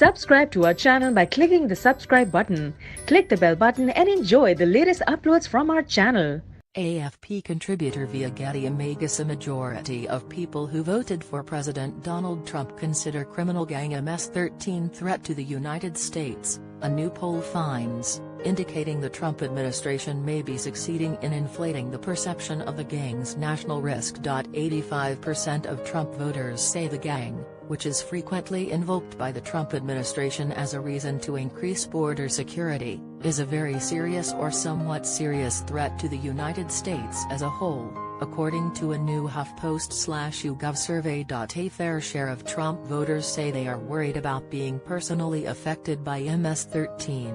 Subscribe to our channel by clicking the subscribe button. Click the bell button and enjoy the latest uploads from our channel. AFP contributor via Getty Images: a majority of people who voted for President Donald Trump consider criminal gang MS-13 threat to the United States, a new poll finds, indicating the Trump administration may be succeeding in inflating the perception of the gang's national risk. 85% of Trump voters say the gang, which is frequently invoked by the Trump administration as a reason to increase border security, is a very serious or somewhat serious threat to the United States as a whole, according to a new HuffPost/YouGov survey. A fair share of Trump voters say they are worried about being personally affected by MS-13.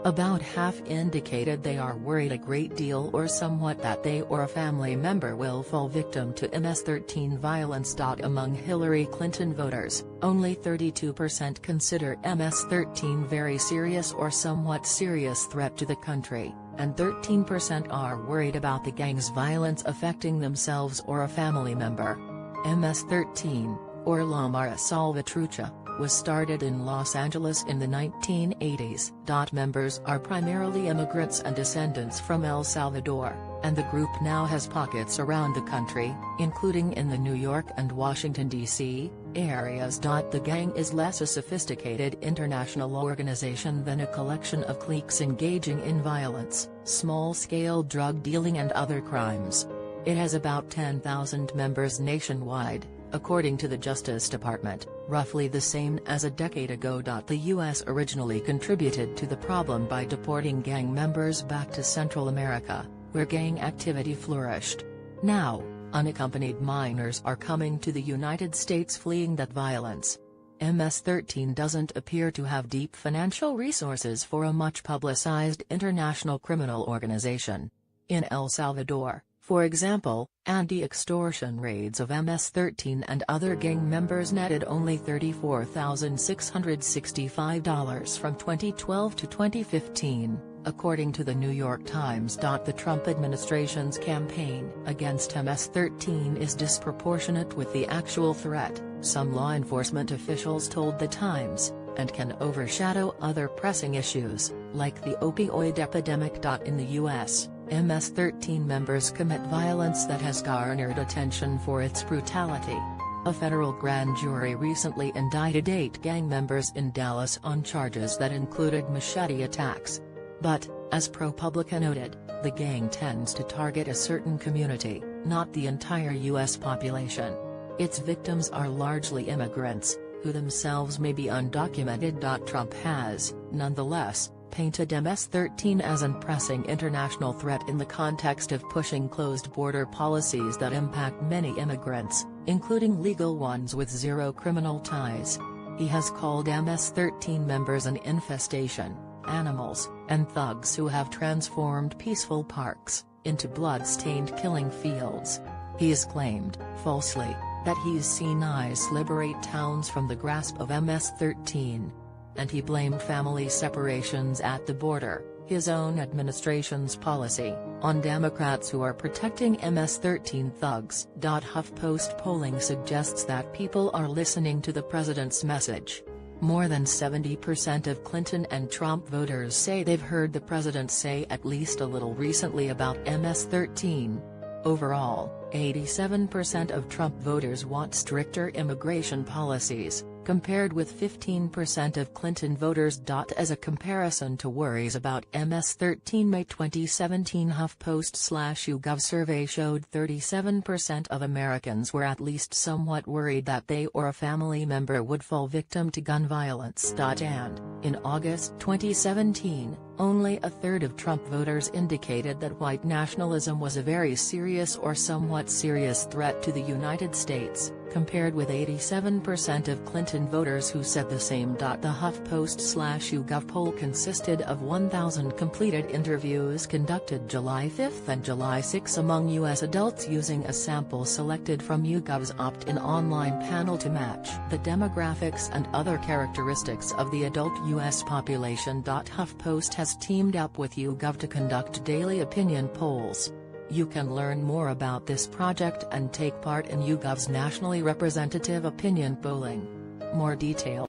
About half indicated they are worried a great deal or somewhat that they or a family member will fall victim to MS-13 violence. Among Hillary Clinton voters, only 32% consider MS-13 very serious or somewhat serious threat to the country, and 13% are worried about the gang's violence affecting themselves or a family member. MS-13, or La Mara Salvatrucha, was started in Los Angeles in the 1980s. Members are primarily immigrants and descendants from El Salvador, and the group now has pockets around the country, including in the New York and Washington, D.C. areas. The gang is less a sophisticated international organization than a collection of cliques engaging in violence, small-scale drug dealing and other crimes. It has about 10,000 members nationwide, according to the Justice Department, roughly the same as a decade ago. The U.S. originally contributed to the problem by deporting gang members back to Central America, where gang activity flourished. Now, unaccompanied minors are coming to the United States fleeing that violence. MS-13 doesn't appear to have deep financial resources for a much-publicized international criminal organization. In El Salvador, for example, anti-extortion raids of MS-13 and other gang members netted only $34,665 from 2012 to 2015, according to the New York Times. The Trump administration's campaign against MS-13 is disproportionate with the actual threat, some law enforcement officials told the Times, and can overshadow other pressing issues, like the opioid epidemic. In the U.S., MS-13 members commit violence that has garnered attention for its brutality. A federal grand jury recently indicted 8 gang members in Dallas on charges that included machete attacks. But, as ProPublica noted, the gang tends to target a certain community, not the entire U.S. population. Its victims are largely immigrants, who themselves may be undocumented. Trump has, nonetheless, painted MS-13 as an pressing international threat in the context of pushing closed border policies that impact many immigrants, including legal ones with zero criminal ties. He has called MS-13 members an infestation, animals, and thugs who have transformed peaceful parks into blood-stained killing fields. He has claimed, falsely, that he's seen ICE liberate towns from the grasp of MS-13. And he blamed family separations at the border, his own administration's policy, on Democrats who are protecting MS-13 thugs. HuffPost polling suggests that people are listening to the president's message. More than 70% of Clinton and Trump voters say they've heard the president say at least a little recently about MS-13. Overall, 87% of Trump voters want stricter immigration policies, compared with 15% of Clinton voters. As a comparison to worries about MS-13, May 2017 HuffPost/YouGov survey showed 37% of Americans were at least somewhat worried that they or a family member would fall victim to gun violence. And, in August 2017, only a third of Trump voters indicated that white nationalism was a very serious or somewhat serious threat to the United States, compared with 87% of Clinton voters who said the same. The HuffPost/YouGov poll consisted of 1,000 completed interviews conducted July 5 and July 6 among U.S. adults using a sample selected from YouGov's opt-in online panel to match the demographics and other characteristics of the adult U.S. population. HuffPost has teamed up with YouGov to conduct daily opinion polls. You can learn more about this project and take part in YouGov's nationally representative opinion polling. More detail